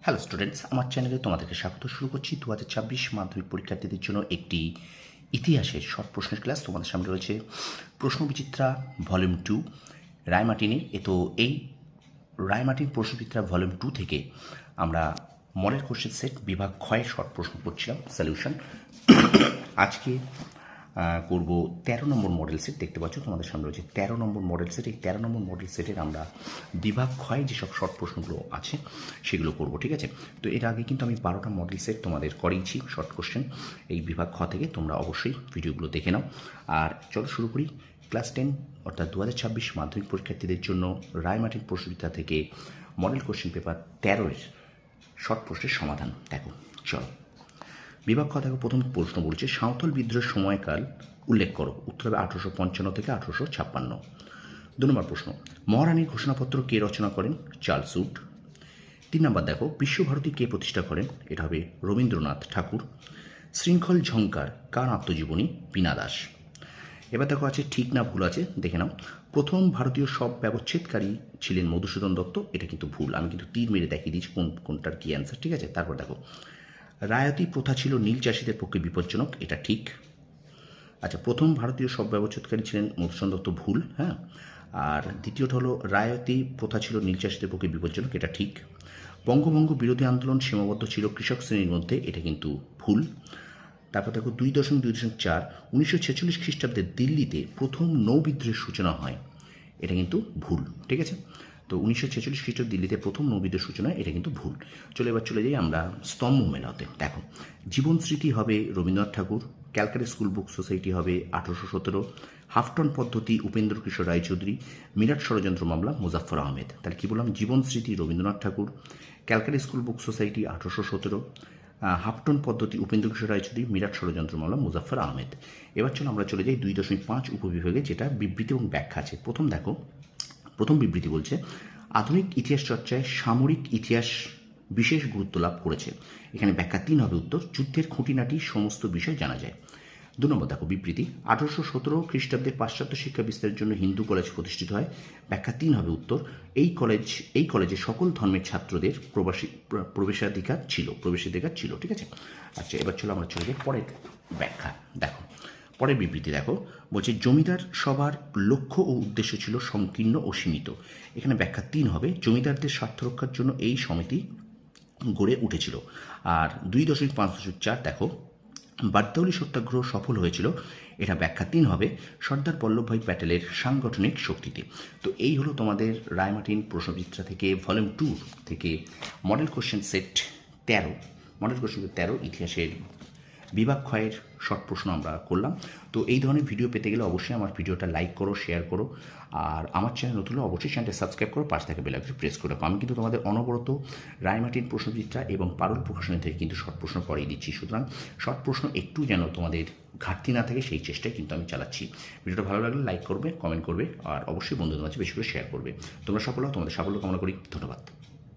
Hello students, আমার চ্যানেলে তোমাদেরকে স্বাগত। শুরু করছি 2026 মাধ্যমিক পরীক্ষার্থীদের জন্য একটি ইতিহাসের শর্ট প্রশ্নের ক্লাস। তোমাদের সামনে রয়েছে প্রশ্নবিচিত্রা ভলিউম 2 রায়মার্টিনের। এই রায়মার্টিন প্রশ্নবিচিত্রা ভলিউম 2 থেকে আমরা মডেল কোশ্চেন সেট বিভাগ ক্ষয়ের শর্ট প্রশ্ন করছিলাম সলিউশন। আজকে করব 13 নম্বর মডেল সেট। দেখতে পাচ্ছ তোমাদের সামনে রয়েছে 13 নম্বর মডেল সেট। এই 13 নম্বর মডেল সেটের আমরা বিভাগ ক্ষয় যেসব শর্ট প্রশ্নগুলো আছে সেগুলো করব, ঠিক আছে? তো এর আগে কিন্তু আমি 12টা মডেল সেট তোমাদের করিয়েছি শর্ট কোশ্চেন এই বিভাগ খ থেকে। তোমরা অবশ্যই ভিডিওগুলো দেখে নাও। আর চলো শুরু করি। ক্লাস 10 অর্থাৎ 2026 মাধ্যমিক পরীক্ষার্থীদের জন্য রায়মার্টিন প্রশ্নবিচিত্রা থেকে মডেল কোশ্চেন পেপার 13-এর শর্ট প্রশ্নের সমাধান দেখো। চলো বিভাগ খ থেকে প্রথম প্রশ্ন বলছে, সাঁওতাল বিদ্রোহের সময়কাল উল্লেখ করো। উত্তর হবে 1855 থেকে 1856। 2 নম্বর প্রশ্ন, মহারানীর ঘোষণাপত্র কে রচনা করেন? Charles would. 3 নম্বর দেখো, বিশ্বভারতী কে প্রতিষ্ঠা করেন? এটা হবে রবীন্দ্রনাথ ঠাকুর। শৃঙ্খল ঝঙ্কার কার আত্মজীবনী? বীণা দাস। এবার দেখো আছে ঠিক না ভুল আছে, দেখে নাও। প্রথম ভারতীয় সব ব্যবচ্ছেদকারী ছিলেন মধুসূদন দত্ত। এটা কিন্তু ভুল, আমি কিন্তু তীর মেরে দেখিয়ে দিয়েছি কোনটার কি অ্যান্সার, ঠিক আছে? তারপর দেখো, রায়তি প্রথা ছিল নীল চাষিদের পক্ষে বিপজ্জনক। এটা ঠিক। আচ্ছা, প্রথম ভারতীয় সব ব্যবচ্ছেদকারী ছিলেন মধুসূদন দত্ত, ভুল। হ্যাঁ, আর দ্বিতীয়টা হলো রায়তি প্রথা ছিল নীল চাষিদের পক্ষে বিপজ্জনক। এটা ঠিক। বঙ্গভঙ্গ বিরোধী আন্দোলন সীমাবদ্ধ ছিল কৃষক শ্রেণীর মধ্যে। এটা কিন্তু ভুল। তারপর দেখো 2.2.4, 1946 খ্রিস্টাব্দে দিল্লিতে প্রথম নৌবিদ্রোহের সূচনা হয়। এটা কিন্তু ভুল, ঠিক আছে? তো 1946 খ্রিস্টাব্দে দিল্লিতে প্রথম নৌবিদ্রোহের সূচনা, এটা কিন্তু ভুল। এবার চলে যাই আমরা স্তম্ভ মেলাতে। দেখো, জীবন স্মৃতি হবে Rabindranath Tagore. Calcutta school book society হবে 1817। হাফটন পদ্ধতি উপেন্দ্র কিশোর রায়চৌধুরী। মিরাট ষড়যন্ত্র মামলা মুজাফফর আহমেদ। তাহলে কী বললাম? Jiban Smriti Rabindranath Tagore, Calcutta school book society 1817, হাফটন পদ্ধতি উপেন্দ্র কিশোর রায়চৌধুরী, মিরাট ষড়যন্ত্র মামলা মুজাফফর আহমেদ। এবার চলো আমরা চলে যাই 2.5 উপবিভাগে, যেটা বিবৃতি এবং ব্যাখ্যা আছে। প্রথম দেখো, প্রথম বিবৃতি বলছে, আধুনিক ইতিহাস চর্চায় সামরিক ইতিহাস বিশেষ গুরুত্ব লাভ করেছে। এখানে ব্যাখ্যা 3 হবে উত্তর। যুদ্ধের খুঁটিনাটি সমস্ত বিষয় জানা যায়। 2 নম্বর দেখো বিবৃতি, 1817 খ্রিস্টাব্দে পাশ্চাত্য শিক্ষা বিস্তারের জন্য হিন্দু কলেজ প্রতিষ্ঠিত হয়। ব্যাখ্যা 3 হবে উত্তর। এই কলেজে সকল ধর্মের ছাত্রদের প্রবেশাধিকার ছিল, ঠিক আছে? আচ্ছা, এবার চলো আমরা চলে যাই পরের ব্যাখ্যা। দেখো পরের বিবৃতি দেখো, বলছে জমিদার সবার লক্ষ্য ও উদ্দেশ্য ছিল সংকীর্ণ ও সীমিত। এখানে ব্যাখ্যা 3 হবে। জমিদারদের স্বার্থ রক্ষার জন্য এই সমিতি গড়ে উঠেছিল। আর 2.5.4 দেখো, বারদাউলি সত্যাগ্রহ সফল হয়েছিল। এটা ব্যাখ্যা 3 হবে। সর্দার বল্লভভাই প্যাটেলের সাংগঠনিক শক্তিতে। তো এই হলো তোমাদের রায়মার্টিন প্রশ্নবিচিত্রা থেকে ভলিউম 2 থেকে মডেল কোশ্চেন সেট 13 ইতিহাসের বিভাগ ক্ষয়ের শর্ট প্রশ্ন আমরা করলাম। তো এই ধরনের ভিডিও পেতে গেলে অবশ্যই আমার ভিডিওটা লাইক করো, শেয়ার করো। আর আমার চ্যানেল নতুন হলে অবশ্যই চ্যানেলটা সাবস্ক্রাইব করো, পাশে থাকা বেল আইকনটি প্রেস করে রাখো। আমি কিন্তু তোমাদের অনবরত রায়মার্টিন প্রশ্নবিচিত্রা এবং পারুল প্রকাশনী থেকে কিন্তু শর্ট প্রশ্ন করিয়ে দিচ্ছি। সুতরাং শর্ট প্রশ্ন একটু যেন তোমাদের ঘাটতি না থাকে, সেই চেষ্টায় কিন্তু আমি চালাচ্ছি। ভিডিওটা ভালো লাগলে লাইক করবে, কমেন্ট করবে, আর অবশ্যই বন্ধুদের মাঝে বেশি করে শেয়ার করবে। তোমরা সফল হও, তোমাদের সাফল্য কামনা করি। ধন্যবাদ।